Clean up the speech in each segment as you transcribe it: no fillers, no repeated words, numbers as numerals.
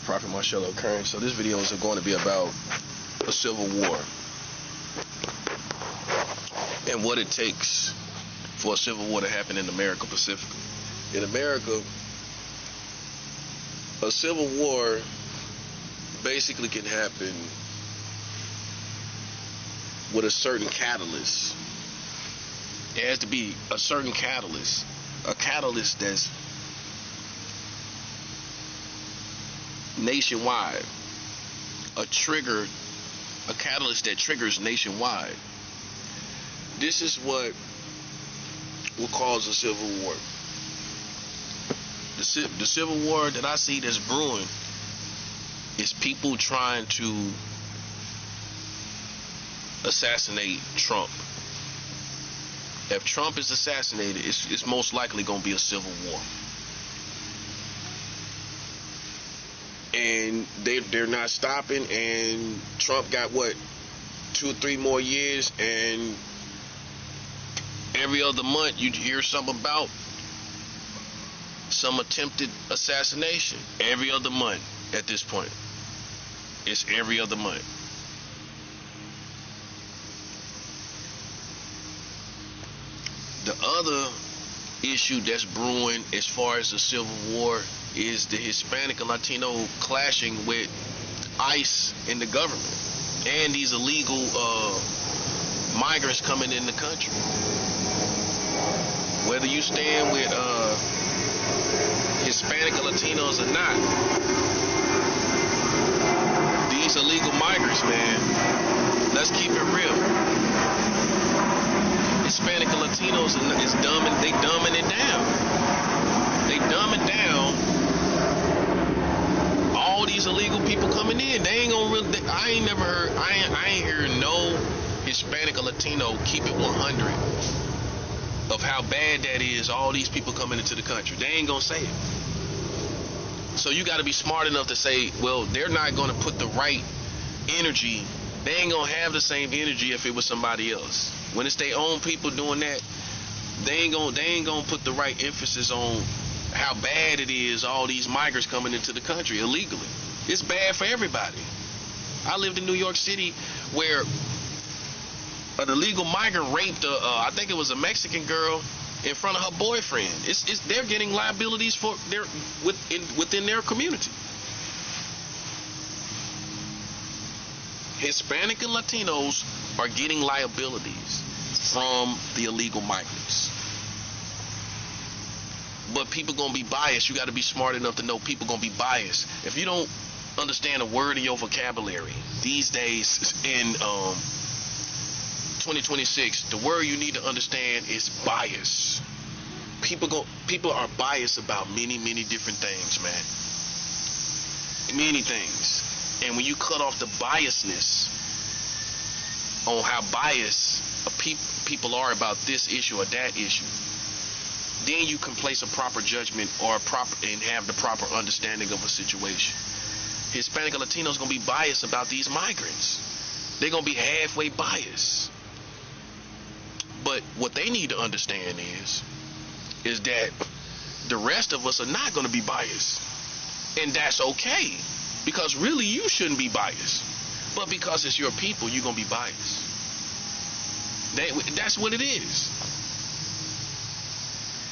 Prophet Marcello Kern. So this video is going to be about a civil war and what it takes for a civil war to happen in America specifically. In America, a civil war basically can happen with a certain catalyst. It has to be a certain catalyst, a catalyst that's nationwide, a catalyst that triggers nationwide. This is what will cause a civil war. The civil war that I see that's brewing is people trying to assassinate Trump. If Trump is assassinated, it's most likely going to be a civil war. And they're not stopping, and Trump got what, 2 or 3 more years, and every other month you hear something about some attempted assassination. Every other month at this point. It's every other month. The other issue that's brewing as far as the Civil War is the Hispanic and Latino clashing with ICE and the government and these illegal migrants coming in the country. Whether you stand with Hispanic or Latinos or not, these illegal migrants, man, let's keep it real. Hispanic and Latinos is dumbing it down. They dumb it down. All these illegal people coming in, they ain't gonna really. I ain't heard no Hispanic or Latino keep it 100 of how bad that is. All these people coming into the country, they ain't gonna say it. So you got to be smart enough to say, well, they're not gonna put the right energy. They ain't gonna have the same energy if it was somebody else. When it's their own people doing that, they ain't gonna put the right emphasis on how bad it is, all these migrants coming into the country illegally. It's bad for everybody. I lived in New York City where an illegal migrant raped I think it was a Mexican girl in front of her boyfriend. They're getting liabilities for within their community. Hispanic and Latinos are getting liabilities from the illegal migrants. But people gonna be biased. You gotta be smart enough to know people gonna be biased. If you don't understand a word in your vocabulary these days in 2026, the word you need to understand is bias. People are biased about many different things, man. Many things. And when you cut off the biasness on how biased people are about this issue or that issue, then you can place a proper judgment and have the proper understanding of a situation. Hispanic and Latinos gonna be biased about these migrants. They're gonna be halfway biased. But what they need to understand is that the rest of us are not gonna be biased, and that's okay. Because really, you shouldn't be biased. But because it's your people, you're going to be biased. That's what it is.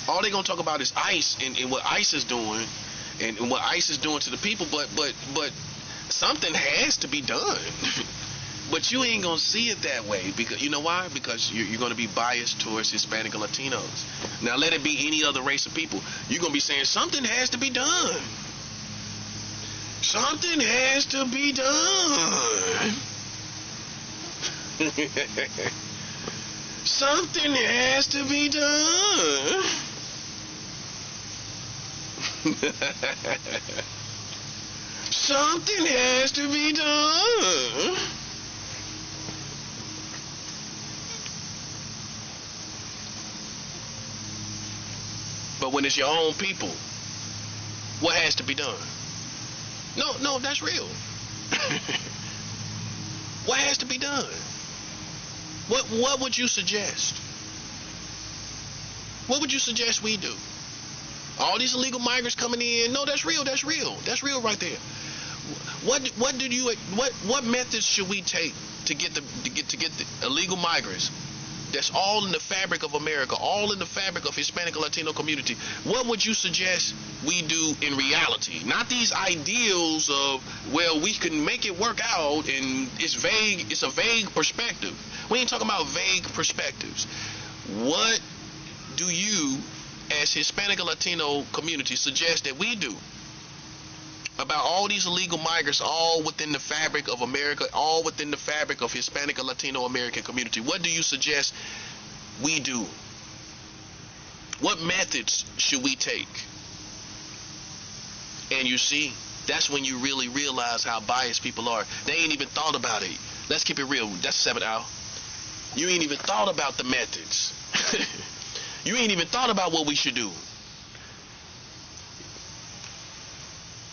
All they're going to talk about is ICE and what ICE is doing and what ICE is doing to the people. But something has to be done. But you ain't going to see it that way. Because you know why? Because you're going to be biased towards Hispanic and Latinos. Now, let it be any other race of people. You're going to be saying something has to be done. Something has to be done. Something has to be done. Something has to be done. But when it's your own people, what has to be done? No, that's real. What has to be done? What would you suggest? What would you suggest we do? All these illegal migrants coming in. No, that's real. That's real. That's real right there. What methods should we take to get the illegal migrants? That's all in the fabric of America, all in the fabric of Hispanic and Latino community. What would you suggest we do in reality? Not these ideals of, well, we can make it work out, and it's vague. It's a vague perspective. We ain't talking about vague perspectives. What do you, as Hispanic and Latino community, suggest that we do about all these illegal migrants, all within the fabric of America, all within the fabric of Hispanic and Latino American community? What do you suggest we do? What methods should we take? And you see, that's when you really realize how biased people are. They ain't even thought about it. Let's keep it real. That's 7 hour. You ain't even thought about the methods. You ain't even thought about what we should do.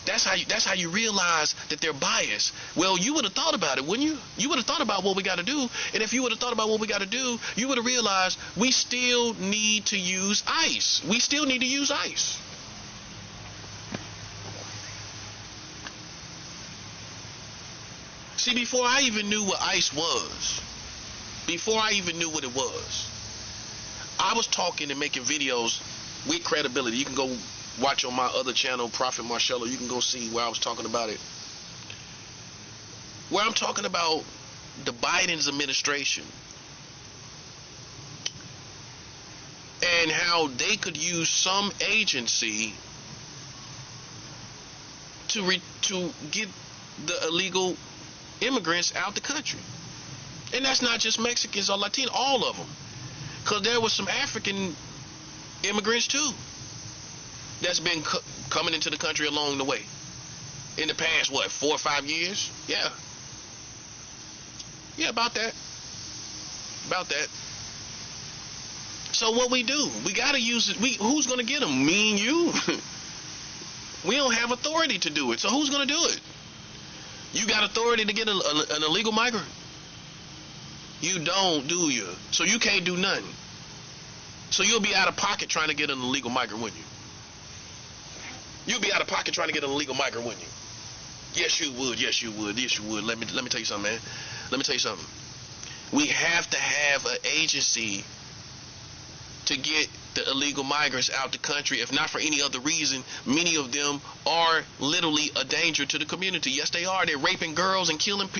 That's how you realize that they're biased. Well, you would have thought about it, wouldn't you? You would have thought about what we got to do. And if you would have thought about what we got to do, you would have realized we still need to use ICE. We still need to use ICE. See, before I even knew what ICE was, before I even knew what it was, I was talking and making videos with credibility. You can go watch on my other channel, Prophet Marcello. You can go see where I was talking about it. Where I'm talking about the Biden's administration and how they could use some agency to get the illegal immigrants out the country. And that's not just Mexicans or Latino, all of them. Because there was some African immigrants too that's been coming into the country along the way. In the past, 4 or 5 years? Yeah. Yeah, about that. About that. So what we do, we got to use it. Who's going to get them? Me and you? We don't have authority to do it. So who's going to do it? You got authority to get an illegal migrant? You don't, do you? So you can't do nothing. So you'll be out of pocket trying to get an illegal migrant, wouldn't you? You'd be out of pocket trying to get an illegal migrant, wouldn't you? Yes, you would. Yes, you would. Yes, you would. Let me tell you something, man. Let me tell you something. We have to have an agency to get the illegal migrants out the country. If not for any other reason, many of them are literally a danger to the community. Yes, they are. They're raping girls and killing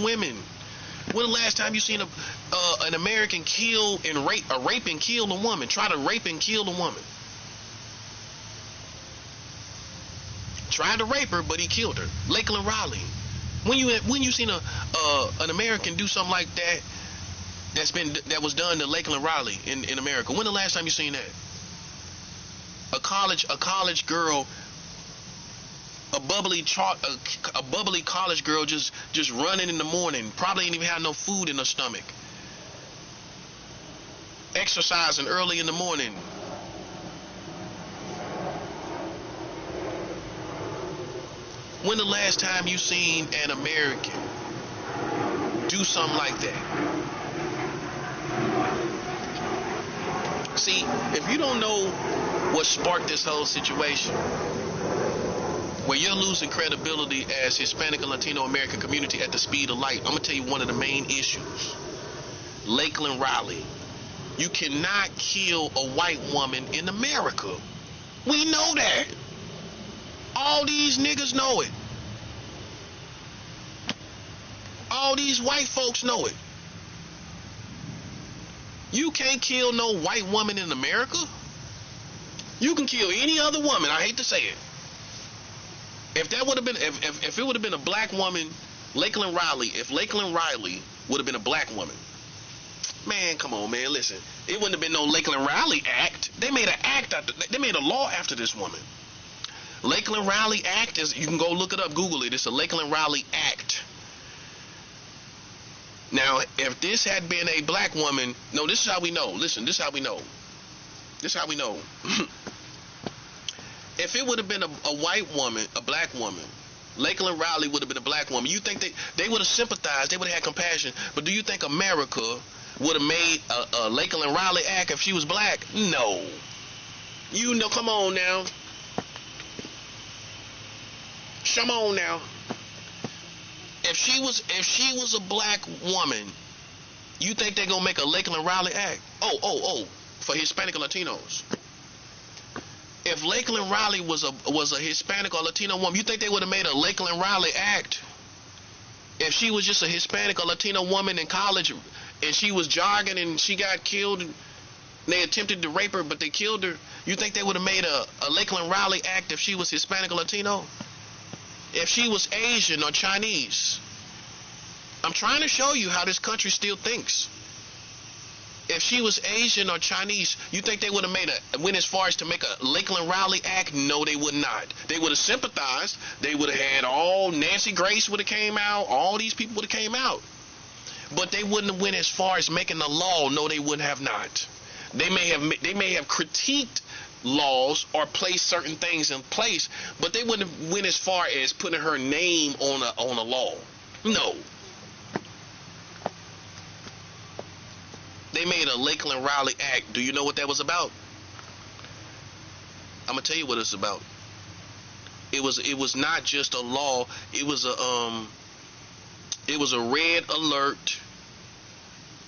women. When the last time you seen an American kill and rape and kill a woman? Try to rape and kill a woman. Tried to rape her, but he killed her. Lakeland Riley. When you seen an American do something like that, that was done to Lakeland Riley in America? When the last time you seen that? A college girl, a bubbly college girl just running in the morning, probably didn't even have no food in her stomach, exercising early in the morning. When the last time you seen an American do something like that? See, if you don't know what sparked this whole situation, where you're losing credibility as Hispanic and Latino American community at the speed of light, I'm going to tell you one of the main issues. Lakeland Riley. You cannot kill a white woman in America. We know that. All these niggas know it. All these white folks know it. You can't kill no white woman in America. You can kill any other woman. I hate to say it. If that would have been, if it would have been a black woman, Lakeland Riley. If Lakeland Riley would have been a black woman, man, come on, man, listen. It wouldn't have been no Lakeland Riley Act. They made an act after. They made a law after this woman. Lakeland Riley Act is, you can go look it up, Google it. It's a Lakeland Riley Act. Now, if this had been a black woman, no, this is how we know. Listen, this is how we know. This is how we know. If it would have been a white woman, a black woman, Lakeland Riley would have been a black woman, you think they would have sympathized, they would have had compassion. But do you think America would have made a Lakeland Riley Act if she was black? No. You know, come on now. Come on now. If she was a black woman, you think they gonna make a Lakeland Riley Act? Oh, for Hispanic or Latinos. If Lakeland Riley was a Hispanic or Latino woman, you think they would have made a Lakeland Riley Act? If she was just a Hispanic or Latino woman in college and she was jogging and she got killed and they attempted to rape her but they killed her, you think they would have made a Lakeland Riley Act if she was Hispanic or Latino? If she was Asian or Chinese? I'm trying to show you how this country still thinks. If she was Asian or Chinese, you think they would have went as far as to make a Lakeland Riley Act? No, they would not. They would have sympathized. They would have had Nancy Grace would have came out. All these people would have came out. But they wouldn't have went as far as making the law. No, they would have not. They may have critiqued laws or placed certain things in place, but they wouldn't have went as far as putting her name on a law. No. They made a Lakeland Riley Act. Do you know what that was about? I'm gonna tell you what it's about. It was not just a law. It was a red alert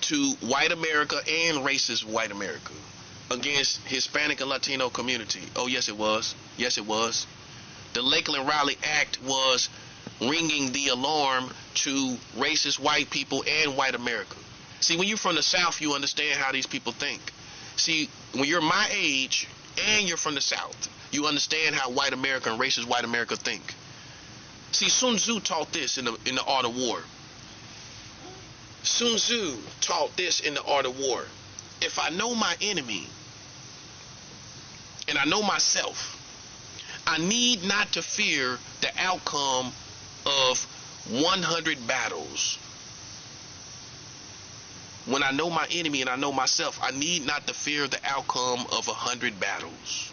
to white America and racist white America against Hispanic and Latino community. Oh yes, it was. Yes, it was. The Lakeland Riley Act was ringing the alarm to racist white people and white America. See, when you're from the South, you understand how these people think. See, when you're my age and you're from the South, you understand how white America and racist white America think. See, Sun Tzu taught this in the Art of War. Sun Tzu taught this in the Art of War. If I know my enemy and I know myself, I need not to fear the outcome of 100 battles. When I know my enemy and I know myself, I need not to fear the outcome of 100 battles.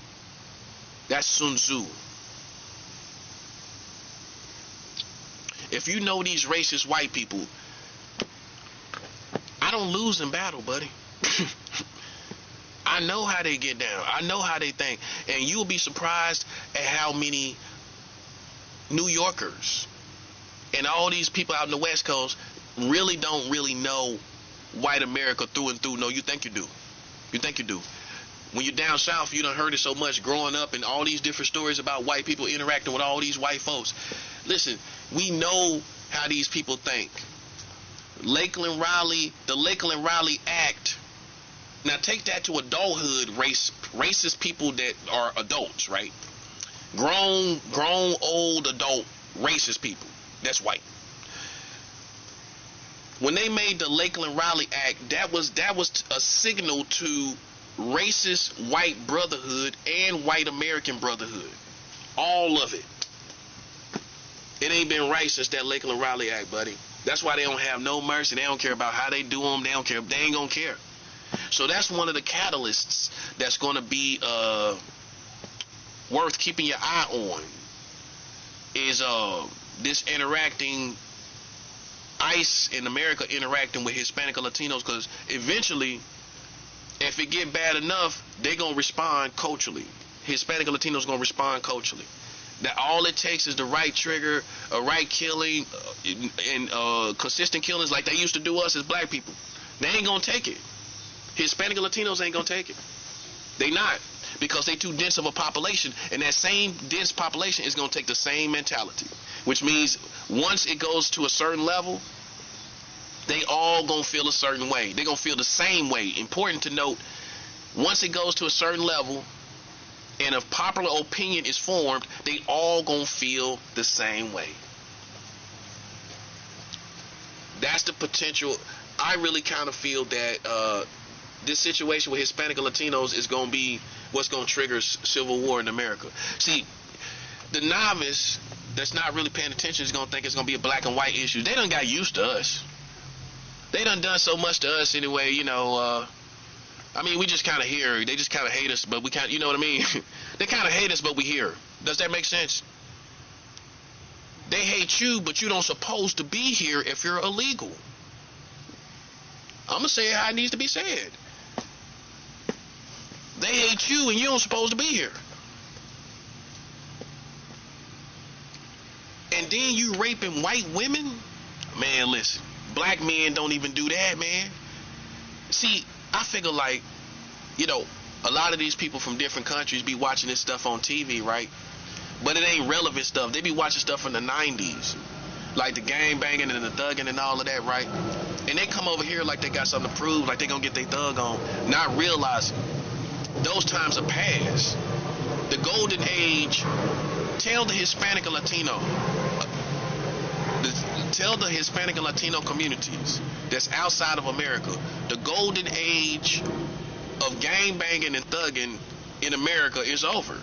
That's Sun Tzu. If you know these racist white people, I don't lose in battle, buddy. I know how they get down. I know how they think. And you'll be surprised at how many New Yorkers and all these people out in the West Coast really don't really know white America through and through. No, you think you do. You think you do. When you're down south, you done heard it so much growing up and all these different stories about white people interacting with all these white folks. Listen, we know how these people think. The Lakeland Riley Act. Now take that to adulthood, racist people that are adults, right? Grown, old, adult, racist people. That's white. When they made the Lakeland Riley Act, that was a signal to racist white brotherhood and white American brotherhood. All of it. It ain't been right since that Lakeland Riley Act, buddy. That's why they don't have no mercy. They don't care about how they do them. They don't care. They ain't gonna care. So that's one of the catalysts that's gonna be worth keeping your eye on. Is this interacting, ICE in America interacting with Hispanic or Latinos, because eventually, if it get bad enough, they gonna respond culturally. Hispanic or Latinos gonna respond culturally. That all it takes is the right trigger, a right killing, and consistent killings like they used to do us as black people. They ain't gonna take it. Hispanic or Latinos ain't gonna take it. They not, because they too dense of a population, and that same dense population is gonna take the same mentality. Which means once it goes to a certain level, they all gonna feel a certain way. They're gonna feel the same way. Important to note, once it goes to a certain level and a popular opinion is formed, they all gonna feel the same way. That's the potential. I really kind of feel that this situation with Hispanic and Latinos is gonna be what's gonna trigger civil war in America. See, the novice that's not really paying attention is gonna think it's gonna be a black and white issue. They done got used to us. They done so much to us anyway, you know. I mean, we just kind of here. They just kind of hate us, but we kind of, you know what I mean? They kind of hate us, but we here. Does that make sense? They hate you, but you don't supposed to be here if you're illegal. I'm gonna say it how it needs to be said. They hate you and you don't supposed to be here. And then you raping white women? Man, listen. Black men don't even do that, man. See, I figure like, you know, a lot of these people from different countries be watching this stuff on TV, right? But it ain't relevant stuff. They be watching stuff from the 90s. Like the gang banging and the thugging and all of that, right? And they come over here like they got something to prove, like they gonna get their thug on, not realizing those times are past. The golden age, tell the Hispanic and Latino, tell the Hispanic and Latino communities that's outside of America, the golden age of gang banging and thugging in America is over.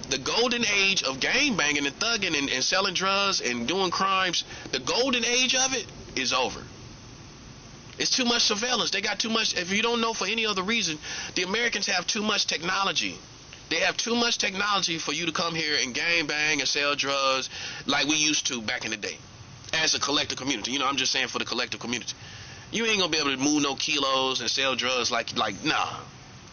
The golden age of gang banging and thugging and selling drugs and doing crimes, the golden age of it is over. It's too much surveillance. They got too much. If you don't know for any other reason, the Americans have too much technology. They have too much technology for you to come here and gang bang and sell drugs like we used to back in the day as a collective community. You know, I'm just saying for the collective community. You ain't gonna be able to move no kilos and sell drugs like nah.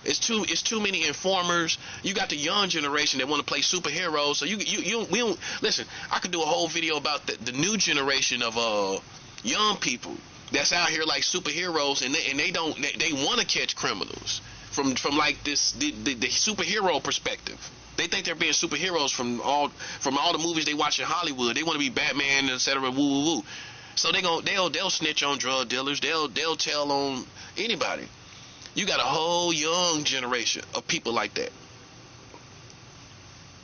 It's too many informers. You got the young generation that want to play superheroes. So we don't listen. I could do a whole video about the new generation of young people that's out here like superheroes, and they want to catch criminals from like the superhero perspective. They think they're being superheroes from all the movies they watch in Hollywood. They want to be Batman, etc. Woo woo woo. So they'll snitch on drug dealers. They'll tell on anybody. You got a whole young generation of people like that.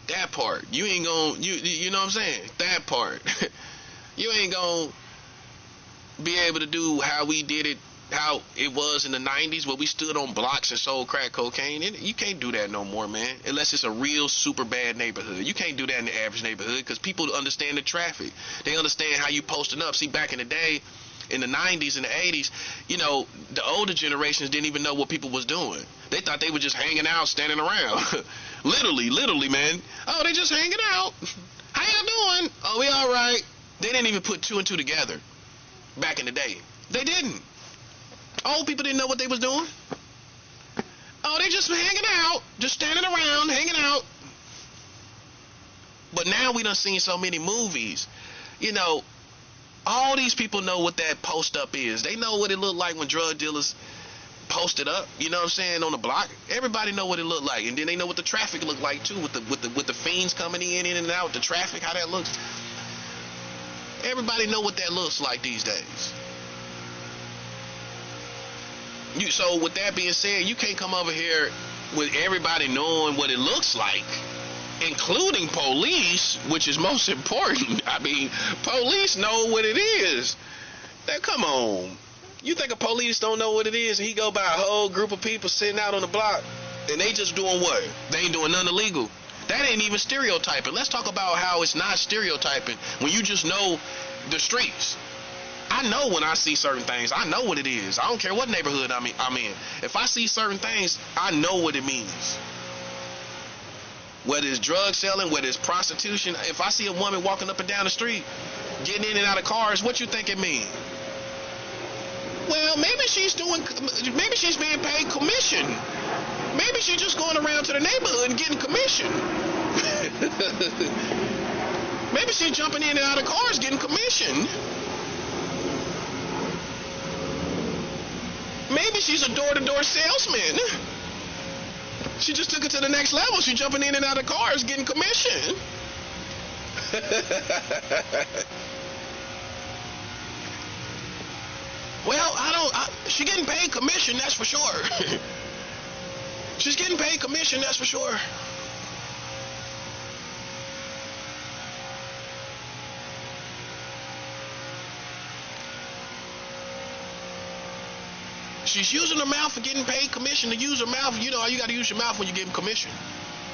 That part, you ain't gonna, you know what I'm saying? That part, you ain't gonna be able to do how we did it, how it was in the 90s where we stood on blocks and sold crack cocaine. You can't do that no more, man, unless it's a real super bad neighborhood. You can't do that in the average neighborhood because people understand the traffic. They understand how you posting up. See, back in the day, in the 90s and the 80s, you know, the older generations didn't even know what people was doing. They thought they were just hanging out, standing around. literally, man. Oh, they just hanging out. How y'all doing? Oh, we all right. They didn't even put two and two together back in the day. They didn't. Old people didn't know what they was doing. Oh, they just hanging out, just standing around, hanging out. But now we done seen so many movies, you know. All these people know what that post up is. They know what it looked like when drug dealers posted up, you know what I'm saying, on the block. Everybody know what it looked like. And then they know what the traffic looked like too, with the fiends coming in and out, the traffic, how that looks. Everybody know what that looks like these days. So with that being said, you can't come over here with everybody knowing what it looks like, including police, which is most important. I mean, police know what it is. Now, come on. You think a police don't know what it is, and he go by a whole group of people sitting out on the block, and they just doing what? They ain't doing nothing illegal. That ain't even stereotyping. Let's talk about how it's not stereotyping when you just know the streets. I know when I see certain things. I know what it is. I don't care what neighborhood I'm in. If I see certain things, I know what it means. Whether it's drug selling, whether it's prostitution. If I see a woman walking up and down the street, getting in and out of cars, what you think it means? Well, maybe she's being paid commission. Maybe she's just going around to the neighborhood and getting commission. Maybe she's jumping in and out of cars getting commission. Maybe she's a door-to-door salesman. She just took it to the next level. She's jumping in and out of cars getting commission. Well, she's getting paid commission, that's for sure. She's getting paid commission, that's for sure. She's using her mouth for getting paid commission. To use her mouth, you know, you got to use your mouth when you're getting commission.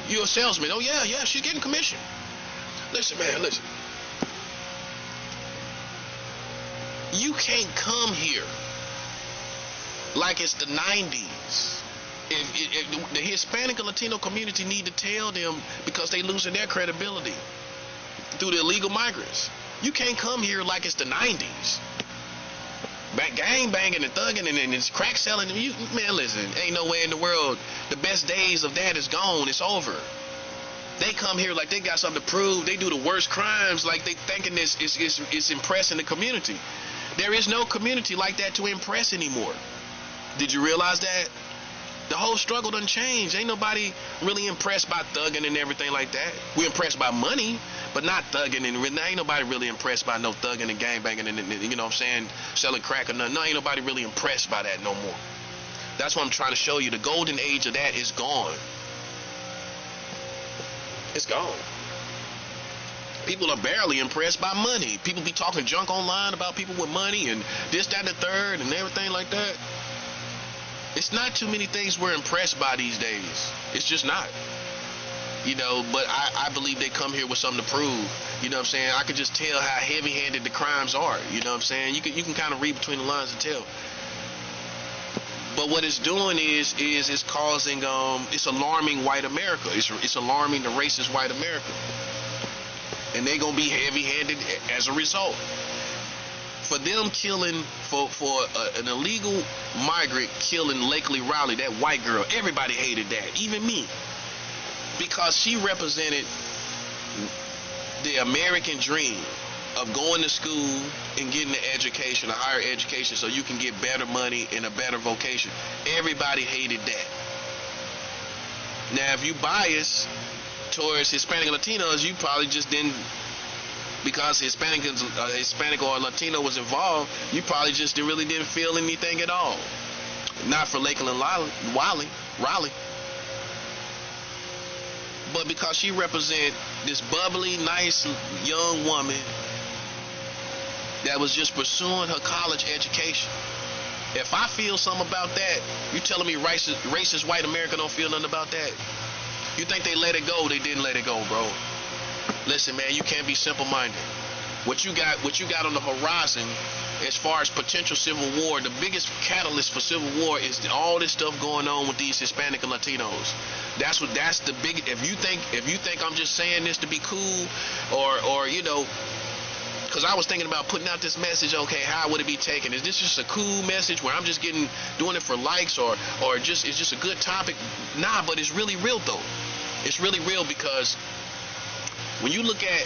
You're a salesman. Oh, yeah, she's getting commission. Listen, man, listen. You can't come here like it's the 90s. If the Hispanic and Latino community need to tell them, because they losing their credibility through the illegal migrants. You can't come here like it's the 90s. gang banging and thugging and it's crack selling. You, man, listen, ain't nowhere in the world. The best days of that is gone. It's over. They come here like they got something to prove. They do the worst crimes like they thinking it's impressing the community. There is no community like that to impress anymore. Did you realize that? The whole struggle done changed. Ain't nobody really impressed by thugging and everything like that. We're impressed by money, but not thugging. And ain't nobody really impressed by no thugging and gangbanging and, you know what I'm saying, selling crack or nothing. No, ain't nobody really impressed by that no more. That's what I'm trying to show you. The golden age of that is gone. It's gone. People are barely impressed by money. People be talking junk online about people with money and this, that, and the third and everything like that. It's not too many things we're impressed by these days. It's just not. You know, but I believe they come here with something to prove. You know what I'm saying? I could just tell how heavy-handed the crimes are. You know what I'm saying? You can kind of read between the lines and tell. But what it's doing is it's causing it's alarming white America. It's alarming the racist white America. And they're gonna be heavy-handed as a result. For them killing, for an illegal migrant killing Lakely Riley, that white girl, everybody hated that, even me, because she represented the American dream of going to school and getting an education, a higher education, so you can get better money and a better vocation. Everybody hated that. Now, if you bias towards Hispanic and Latinos, you probably just didn't. Because Hispanic or Latino was involved, you probably just really didn't feel anything at all. Not for Lakeland Riley. But because she represents this bubbly, nice young woman that was just pursuing her college education. If I feel something about that, you telling me racist white America don't feel nothing about that? You think they let it go? They didn't let it go, bro. Listen, man, you can't be simple-minded. What you got on the horizon as far as potential civil war, the biggest catalyst for civil war is all this stuff going on with these Hispanic and Latinos. That's the big. If you think I'm just saying this to be cool, or you know, because I was thinking about putting out this message. Okay, how would it be taken? Is this just a cool message where I'm just doing it for likes, or just it's just a good topic? Nah, but it's really real though. It's really real because when you look at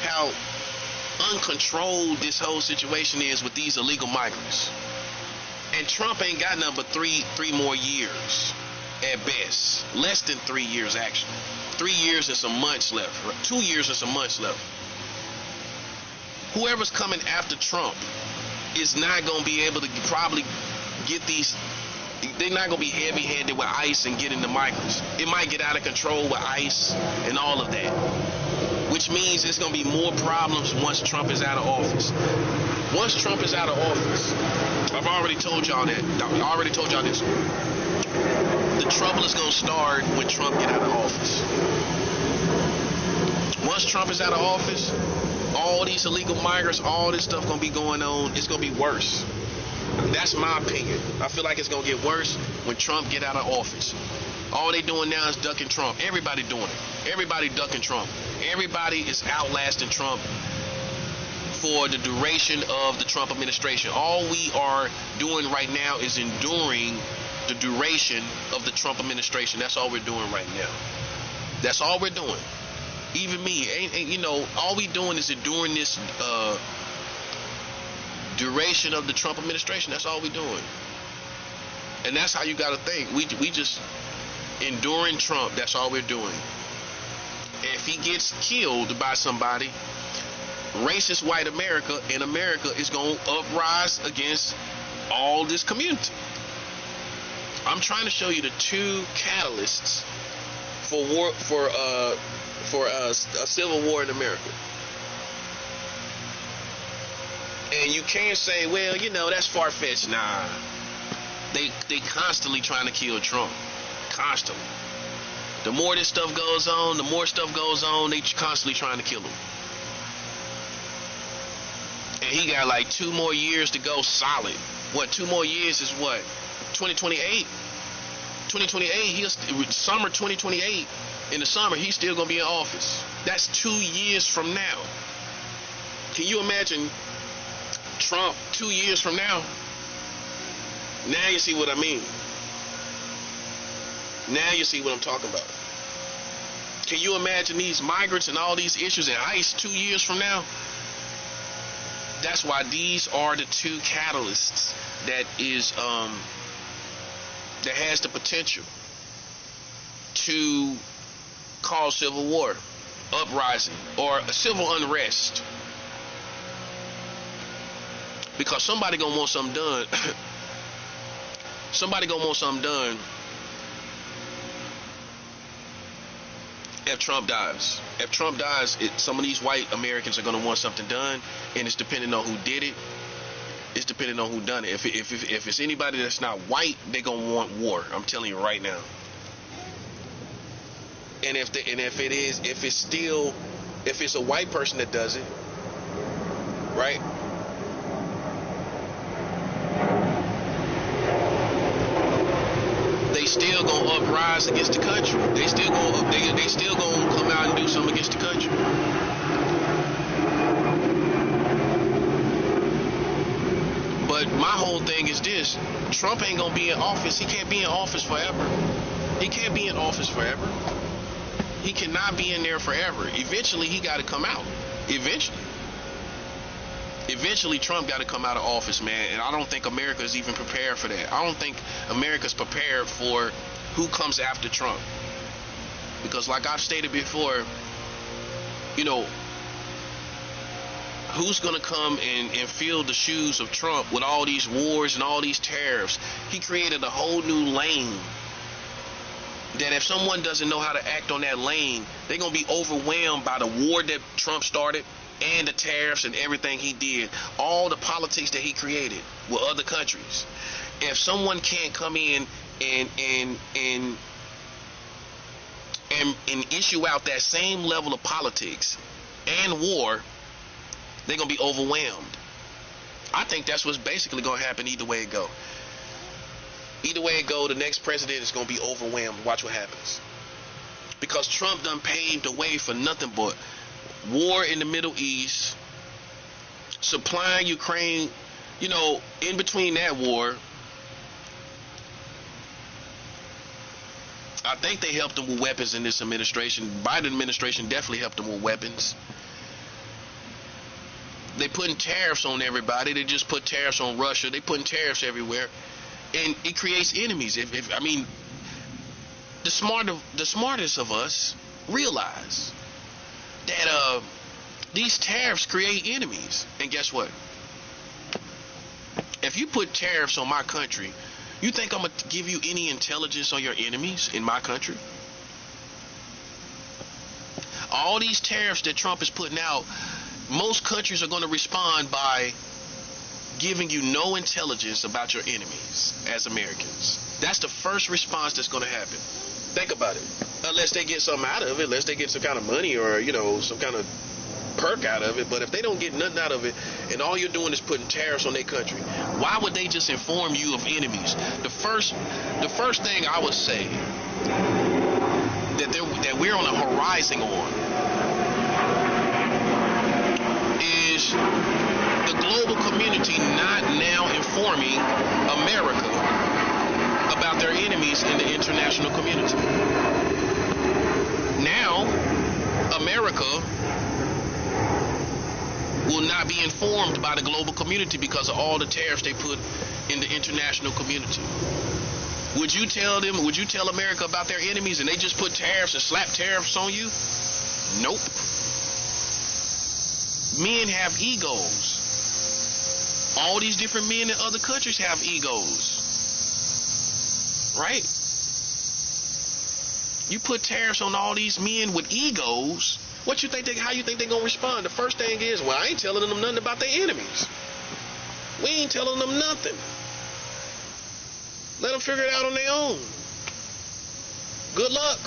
how uncontrolled this whole situation is with these illegal migrants, and Trump ain't got nothing but three more years at best, less than 3 years actually, 3 years and some months left, 2 years and some months left. Whoever's coming after Trump is not going to be able to probably get these. They're not going to be heavy-handed with ICE and getting the migrants. It might get out of control with ICE and all of that, which means there's going to be more problems once Trump is out of office. Once Trump is out of office, I've already told y'all that. I already told y'all this. The trouble is going to start when Trump get out of office. Once Trump is out of office, all these illegal migrants, all this stuff going to be going on. It's going to be worse. That's my opinion. I feel like it's going to get worse when Trump get out of office. All they doing now is ducking Trump. Everybody doing it. Everybody ducking Trump. Everybody is outlasting Trump for the duration of the Trump administration. All we are doing right now is enduring the duration of the Trump administration. That's all we're doing right now. That's all we're doing. Even me, you know, all we doing is enduring this duration of the Trump administration. That's all we doing. And that's how you got to think. We just enduring Trump. That's all we're doing. If he gets killed by somebody, racist white America in America is going to uprise against all this community. I'm trying to show you the two catalysts for war, for a civil war in America. And you can't say, well, you know, that's far-fetched. Nah. They constantly trying to kill Trump. Constantly. The more this stuff goes on, they constantly trying to kill him. And he got like 2 more years to go solid. What, 2 more years is what? 2028? 2028, summer 2028, in the summer, he's still going to be in office. That's 2 years from now. Can you imagine Trump 2 years from now. Now you see what I mean. Now you see what I'm talking about. Can you imagine these migrants and all these issues in ICE 2 years from now? That's why these are the two catalysts that has the potential to cause civil war, uprising, or civil unrest. Because somebody gonna want something done. Somebody gonna want something done if Trump dies. If Trump dies, some of these white Americans are gonna want something done, and it's depending on who did it. It's depending on who done it. If it's anybody that's not white, they gonna want war. I'm telling you right now. And if it's a white person that does it, right? They still gonna uprise against the country. They still gonna come out and do something against the country. But my whole thing is this: Trump ain't gonna be in office. He can't be in office forever. He can't be in office forever. He cannot be in there forever. Eventually, he got to come out. Eventually, Trump got to come out of office, man. And I don't think America is even prepared for that. I don't think America's prepared for who comes after Trump. Because like I've stated before, you know, who's going to come and fill the shoes of Trump with all these wars and all these tariffs? He created a whole new lane that if someone doesn't know how to act on that lane, they're going to be overwhelmed by the war that Trump started and the tariffs and everything he did, all the politics that he created with other countries. If someone can't come in and issue out that same level of politics and war, they're going to be overwhelmed. I think that's what's basically going to happen either way it go. Either way it go, the next president is going to be overwhelmed. Watch what happens. Because Trump done paved the way for nothing but war in the Middle East, supplying Ukraine, you know, in between that war. I think they helped them with weapons in this administration. Biden administration definitely helped them with weapons. They putting tariffs on everybody. They just put tariffs on Russia. They putting tariffs everywhere. And it creates enemies. I mean, the smartest of us realize that these tariffs create enemies. And guess what? If you put tariffs on my country, you think I'm going to give you any intelligence on your enemies in my country? All these tariffs that Trump is putting out, most countries are going to respond by giving you no intelligence about your enemies as Americans. That's the first response that's going to happen. Think about it. Unless they get something out of it, unless they get some kind of money or, you know, some kind of perk out of it. But if they don't get nothing out of it and all you're doing is putting tariffs on their country, why would they just inform you of enemies? The first thing I would say that we're on a horizon on is the global community not now informing America about their enemies in the international community. Now, America will not be informed by the global community because of all the tariffs they put in the international community. Would you tell America about their enemies and they just put tariffs and slap tariffs on you? Nope. Men have egos. All these different men in other countries have egos. Right? You put tariffs on all these men with egos, how you think they're going to respond? The first thing is, well, I ain't telling them nothing about their enemies. We ain't telling them nothing. Let them figure it out on their own. Good luck.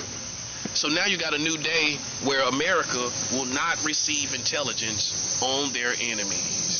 So now you got a new day where America will not receive intelligence on their enemies.